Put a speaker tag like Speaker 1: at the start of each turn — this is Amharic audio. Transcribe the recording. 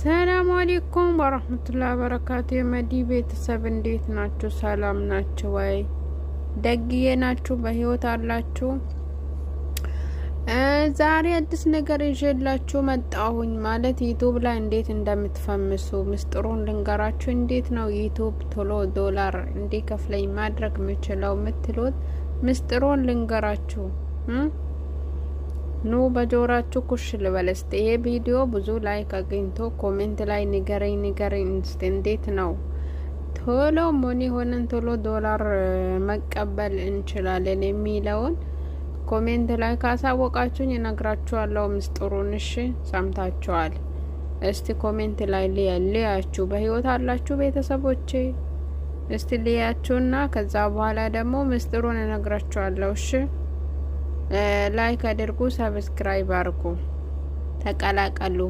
Speaker 1: ሰላም አለይኩም ወራህመቱላሂ ወበረካቱ። የመዲ ቤተሰብ እንዴት ናችሁ? ሰላም ናችሁ ወይ? ደግዬ ናችሁ? በህይወት አላችሁ? ዛሬ አዲስ ነገር ይዤላችሁ መጣሁኝ። ማለት ዩቲዩብ ላይ እንዴት እንደምትፈምሱ ምስጢሩን ልንገራችሁ። እንዴት ነው ዩቲዩብ ቶሎ ዶላር እንዲከፍለኝ ማድረግ የምችለው የምትሉት ምስጢሩን ልንገራችሁ። ኑ በጆራችሁ ኩሽ ልበል እስቲ። ይሄ ቪዲዮ ብዙ ላይክ አግኝቶ ኮሜንት ላይ ንገረኝ እስቲ እንዴት ነው ቶሎ ሞኒ ሆነን ቶሎ ዶላር መቀበል እንችላለን የሚለውን ኮሜንት ላይ ካሳወቃችሁኝ እነግራችኋለሁ ምስጢሩን። እሺ ሰምታችኋል። እስቲ ኮሜንት ላይ ልያችሁ በህይወት አላችሁ ቤተሰቦቼ? እስቲ ልያችሁና ከዛ በኋላ ደግሞ ምስጢሩን እነግራችኋለሁ። እሺ ላይክ አድርጉ፣ ሰብስክራይብ አድርጉ፣ ተቀላቀሉ።